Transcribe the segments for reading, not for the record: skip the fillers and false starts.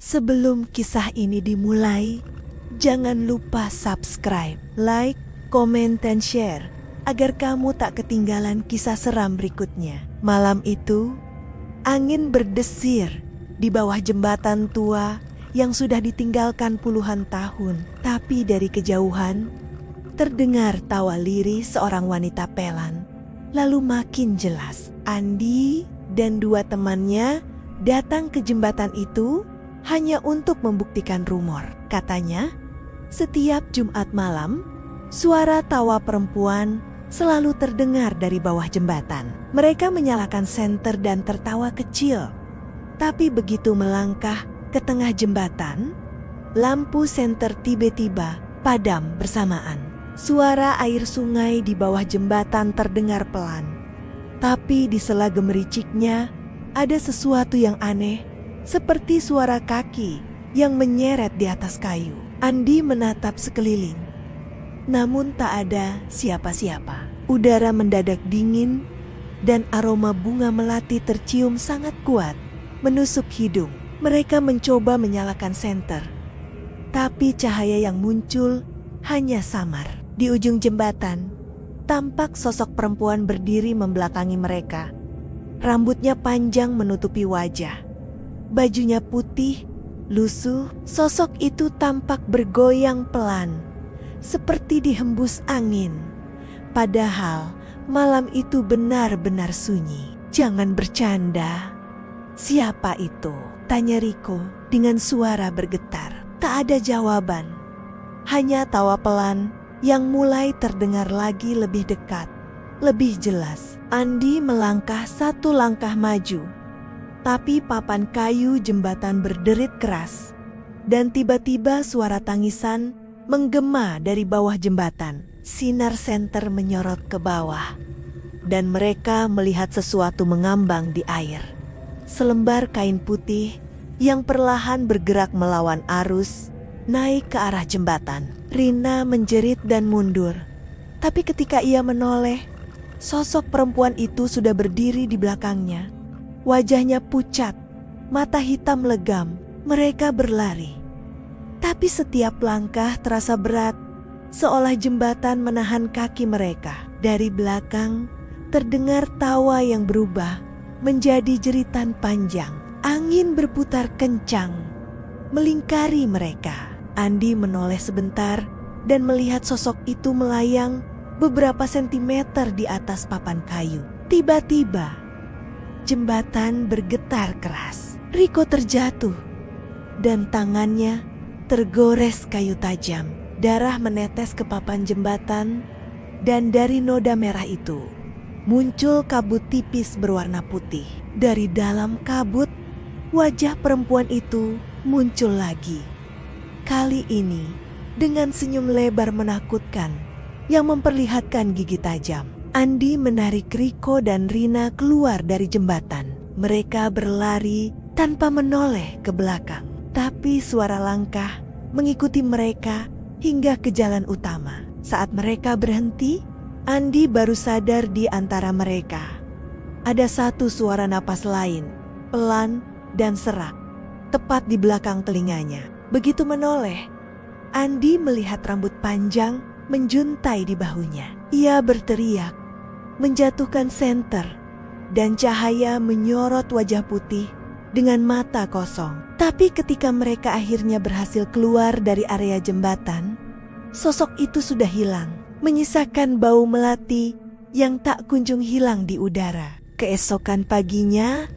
Sebelum kisah ini dimulai, jangan lupa subscribe, like, komen, dan share agar kamu tak ketinggalan kisah seram berikutnya. Malam itu, angin berdesir di bawah jembatan tua yang sudah ditinggalkan puluhan tahun. Tapi dari kejauhan, terdengar tawa lirih seorang wanita pelan. Lalu makin jelas, Andi dan dua temannya datang ke jembatan itu hanya untuk membuktikan rumor. Katanya, setiap Jumat malam, suara tawa perempuan selalu terdengar dari bawah jembatan. Mereka menyalakan senter dan tertawa kecil. Tapi begitu melangkah ke tengah jembatan, lampu senter tiba-tiba padam bersamaan. Suara air sungai di bawah jembatan terdengar pelan. Tapi di sela gemericiknya, ada sesuatu yang aneh, seperti suara kaki yang menyeret di atas kayu. Andi menatap sekeliling, namun tak ada siapa-siapa. Udara mendadak dingin dan aroma bunga melati tercium sangat kuat, menusuk hidung. Mereka mencoba menyalakan senter, tapi cahaya yang muncul hanya samar. Di ujung jembatan, tampak sosok perempuan berdiri membelakangi mereka. Rambutnya panjang menutupi wajah. Bajunya putih, lusuh. Sosok itu tampak bergoyang pelan, seperti dihembus angin. Padahal malam itu benar-benar sunyi. "Jangan bercanda." "Siapa itu?" tanya Riko dengan suara bergetar. Tak ada jawaban, hanya tawa pelan yang mulai terdengar lagi lebih dekat, lebih jelas. Andi melangkah satu langkah maju, tapi papan kayu jembatan berderit keras. Dan tiba-tiba suara tangisan menggema dari bawah jembatan. Sinar senter menyorot ke bawah, dan mereka melihat sesuatu mengambang di air. Selembar kain putih yang perlahan bergerak melawan arus, naik ke arah jembatan. Rina menjerit dan mundur. Tapi ketika ia menoleh, sosok perempuan itu sudah berdiri di belakangnya. Wajahnya pucat, mata hitam legam. Mereka berlari. Tapi setiap langkah terasa berat, seolah jembatan menahan kaki mereka. Dari belakang, terdengar tawa yang berubah menjadi jeritan panjang. Angin berputar kencang, melingkari mereka. Andi menoleh sebentar dan melihat sosok itu melayang beberapa sentimeter di atas papan kayu. Tiba-tiba, jembatan bergetar keras. Riko terjatuh dan tangannya tergores kayu tajam. Darah menetes ke papan jembatan, dan dari noda merah itu muncul kabut tipis berwarna putih. Dari dalam kabut, wajah perempuan itu muncul lagi. Kali ini dengan senyum lebar menakutkan yang memperlihatkan gigi tajam. Andi menarik Riko dan Rina keluar dari jembatan. Mereka berlari tanpa menoleh ke belakang. Tapi suara langkah mengikuti mereka hingga ke jalan utama. Saat mereka berhenti, Andi baru sadar di antara mereka ada satu suara napas lain, pelan dan serak, tepat di belakang telinganya. Begitu menoleh, Andi melihat rambut panjang menjuntai di bahunya. Ia berteriak, menjatuhkan senter, dan cahaya menyorot wajah putih dengan mata kosong. Tapi ketika mereka akhirnya berhasil keluar dari area jembatan, sosok itu sudah hilang, menyisakan bau melati yang tak kunjung hilang di udara. Keesokan paginya,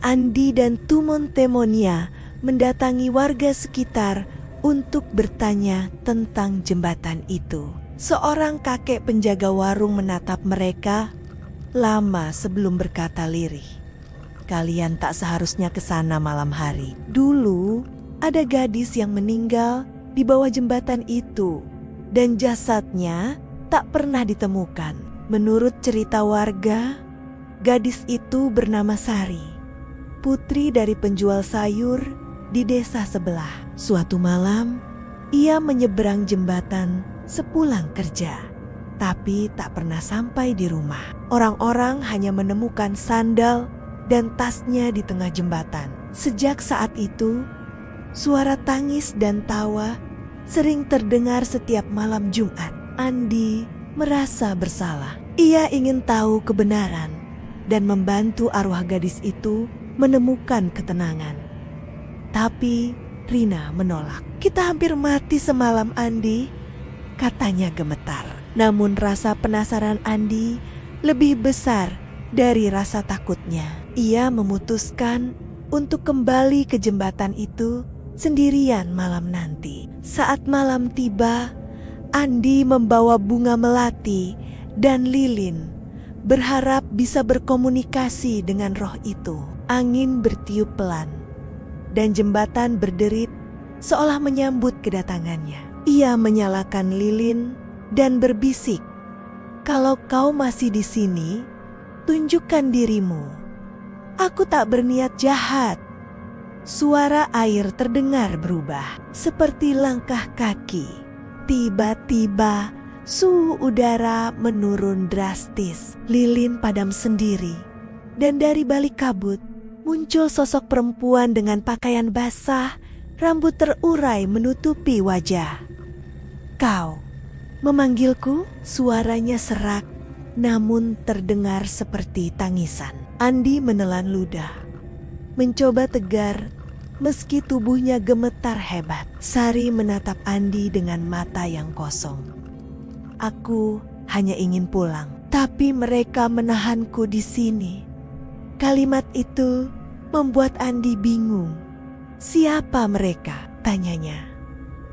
Andi dan Tumon Temonia mendatangi warga sekitar untuk bertanya tentang jembatan itu. Seorang kakek penjaga warung menatap mereka lama sebelum berkata lirih, "Kalian tak seharusnya ke sana malam hari. Dulu ada gadis yang meninggal di bawah jembatan itu, dan jasadnya tak pernah ditemukan. Menurut cerita warga, gadis itu bernama Sari, putri dari penjual sayur di desa sebelah. Suatu malam, ia menyeberang jembatan sepulang kerja, tapi tak pernah sampai di rumah. Orang-orang hanya menemukan sandal dan tasnya di tengah jembatan. Sejak saat itu, Suara tangis dan tawa sering terdengar setiap malam Jumat. Andi merasa bersalah. Ia ingin tahu kebenaran dan membantu arwah gadis itu menemukan ketenangan. Tapi Rina menolak. "Kita hampir mati semalam, Andi," katanya gemetar. Namun rasa penasaran Andi lebih besar dari rasa takutnya. Ia memutuskan untuk kembali ke jembatan itu sendirian malam nanti. Saat malam tiba, Andi membawa bunga melati dan lilin, berharap bisa berkomunikasi dengan roh itu. Angin bertiup pelan dan jembatan berderit seolah menyambut kedatangannya. Ia menyalakan lilin dan berbisik, "Kalau kau masih di sini, tunjukkan dirimu. Aku tak berniat jahat." Suara air terdengar berubah seperti langkah kaki. Tiba-tiba suhu udara menurun drastis. Lilin padam sendiri, dan dari balik kabut muncul sosok perempuan dengan pakaian basah, rambut terurai menutupi wajah. "Kau memanggilku?" Suaranya serak, namun terdengar seperti tangisan. Andi menelan ludah, mencoba tegar meski tubuhnya gemetar hebat. Sari menatap Andi dengan mata yang kosong. "Aku hanya ingin pulang, tapi mereka menahanku di sini." Kalimat itu membuat Andi bingung. "Siapa mereka?" tanyanya.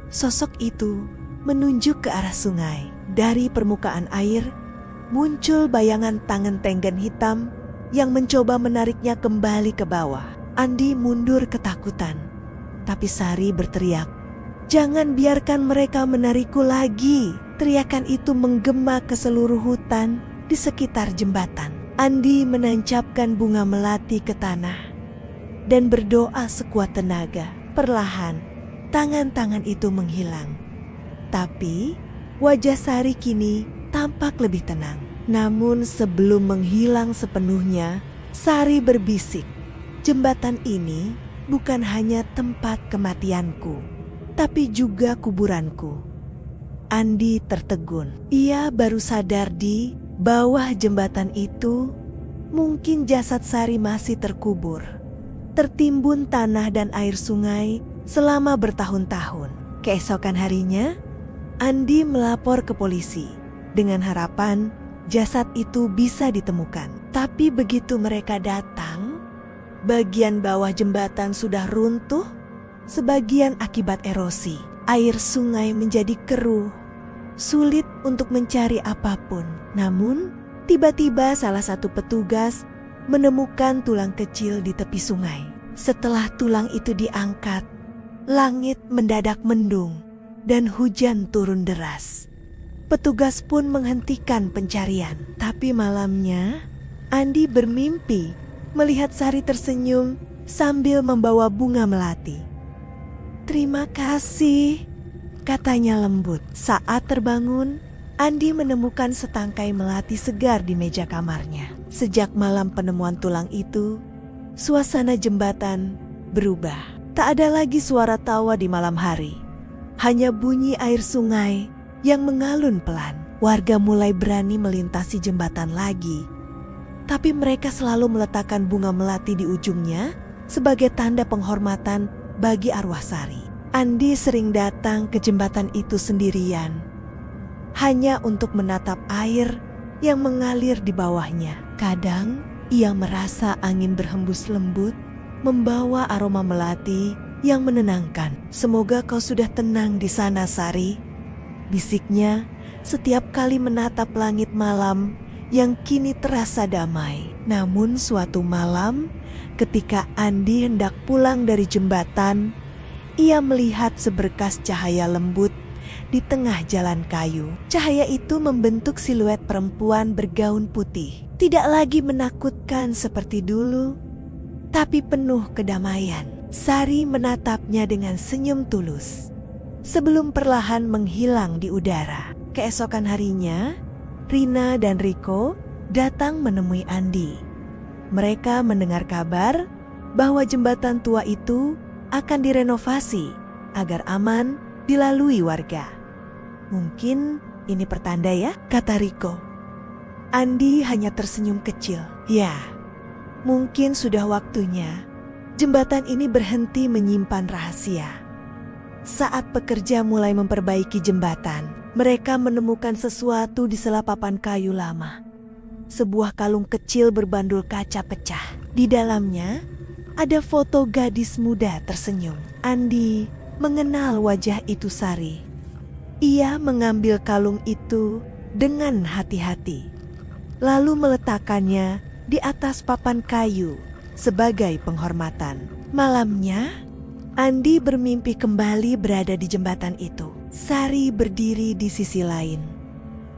Sosok itu menunjuk ke arah sungai. Dari permukaan air muncul bayangan tangan tenggen hitam yang mencoba menariknya kembali ke bawah. Andi mundur ketakutan, tapi Sari berteriak, "Jangan biarkan mereka menarikku lagi." Teriakan itu menggema ke seluruh hutan di sekitar jembatan. Andi menancapkan bunga melati ke tanah dan berdoa sekuat tenaga. Perlahan, tangan-tangan itu menghilang. Tapi wajah Sari kini tampak lebih tenang. Namun sebelum menghilang sepenuhnya, Sari berbisik, "Jembatan ini bukan hanya tempat kematianku, tapi juga kuburanku." Andi tertegun. Ia baru sadar di bawah jembatan itu mungkin jasad Sari masih terkubur, tertimbun tanah dan air sungai selama bertahun-tahun. Keesokan harinya, Andi melapor ke polisi dengan harapan jasad itu bisa ditemukan. Tapi begitu mereka datang, bagian bawah jembatan sudah runtuh, sebagian akibat erosi. Air sungai menjadi keruh, sulit untuk mencari apapun. Namun, tiba-tiba salah satu petugas menemukan tulang kecil di tepi sungai. Setelah tulang itu diangkat, langit mendadak mendung dan hujan turun deras. Petugas pun menghentikan pencarian. Tapi malamnya, Andi bermimpi melihat Sari tersenyum sambil membawa bunga melati. "Terima kasih," katanya lembut. Saat terbangun, Andi menemukan setangkai melati segar di meja kamarnya. Sejak malam penemuan tulang itu, suasana jembatan berubah. Tak ada lagi suara tawa di malam hari, hanya bunyi air sungai yang mengalun pelan. Warga mulai berani melintasi jembatan lagi, tapi mereka selalu meletakkan bunga melati di ujungnya sebagai tanda penghormatan bagi arwah Sari. Andi sering datang ke jembatan itu sendirian, hanya untuk menatap air yang mengalir di bawahnya. Kadang ia merasa angin berhembus lembut, membawa aroma melati yang menenangkan. "Semoga kau sudah tenang di sana, Sari," bisiknya setiap kali menatap langit malam yang kini terasa damai. Namun suatu malam, ketika Andi hendak pulang dari jembatan, ia melihat seberkas cahaya lembut di tengah jalan kayu. Cahaya itu membentuk siluet perempuan bergaun putih. Tidak lagi menakutkan seperti dulu, tapi penuh kedamaian. Sari menatapnya dengan senyum tulus, sebelum perlahan menghilang di udara. Keesokan harinya, Rina dan Riko datang menemui Andi. Mereka mendengar kabar bahwa jembatan tua itu akan direnovasi agar aman dilalui warga. Mungkin ini pertanda ya, kata Riko. Andi hanya tersenyum kecil. Ya, mungkin sudah waktunya jembatan ini berhenti menyimpan rahasia. Saat pekerja mulai memperbaiki jembatan, mereka menemukan sesuatu di sela papan kayu lama. Sebuah kalung kecil berbandul kaca pecah. Di dalamnya ada foto gadis muda tersenyum. Andi mengenal wajah itu Sari. Ia mengambil kalung itu dengan hati-hati, lalu meletakkannya di atas papan kayu sebagai penghormatan. Malamnya, Andi bermimpi kembali berada di jembatan itu. Sari berdiri di sisi lain,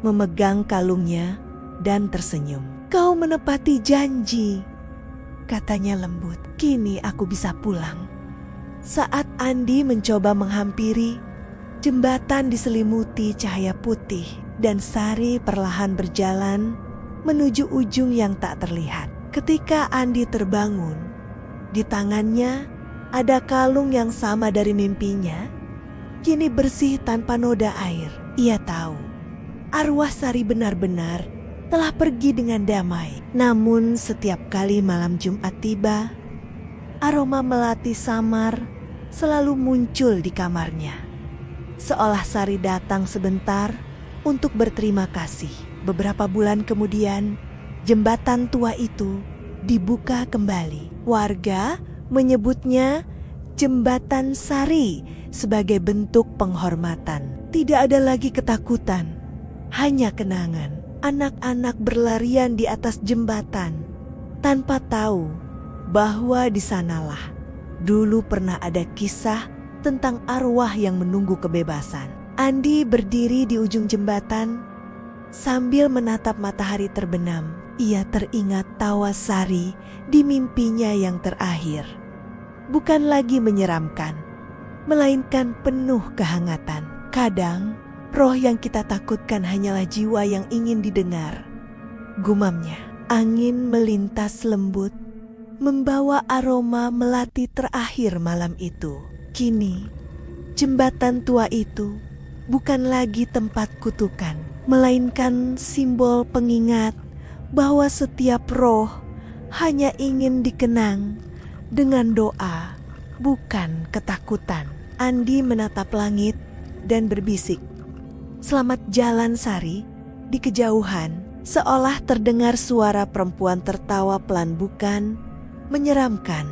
memegang kalungnya dan tersenyum. Kau menepati janji, katanya lembut. Kini aku bisa pulang. Saat Andi mencoba menghampiri, jembatan diselimuti cahaya putih dan Sari perlahan berjalan menuju ujung yang tak terlihat. Ketika Andi terbangun, di tangannya ada kalung yang sama dari mimpinya, kini bersih tanpa noda air. Ia tahu arwah Sari benar-benar telah pergi dengan damai. Namun setiap kali malam Jumat tiba, aroma melati samar selalu muncul di kamarnya. Seolah Sari datang sebentar untuk berterima kasih. Beberapa bulan kemudian, jembatan tua itu dibuka kembali. Warga menyebutnya Jembatan Sari sebagai bentuk penghormatan. Tidak ada lagi ketakutan, hanya kenangan. Anak-anak berlarian di atas jembatan tanpa tahu bahwa di sanalah dulu pernah ada kisah tentang arwah yang menunggu kebebasan. Andi berdiri di ujung jembatan sambil menatap matahari terbenam. Ia teringat tawa Sari di mimpinya yang terakhir. Bukan lagi menyeramkan, melainkan penuh kehangatan. Kadang, roh yang kita takutkan hanyalah jiwa yang ingin didengar, gumamnya. Angin melintas lembut, membawa aroma melati terakhir malam itu. Kini, jembatan tua itu bukan lagi tempat kutukan, melainkan simbol pengingat bahwa setiap roh hanya ingin dikenang dengan doa, bukan ketakutan. Andi menatap langit dan berbisik, "Selamat jalan Sari." Di kejauhan, seolah terdengar suara perempuan tertawa pelan, bukan menyeramkan,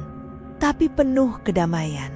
tapi penuh kedamaian.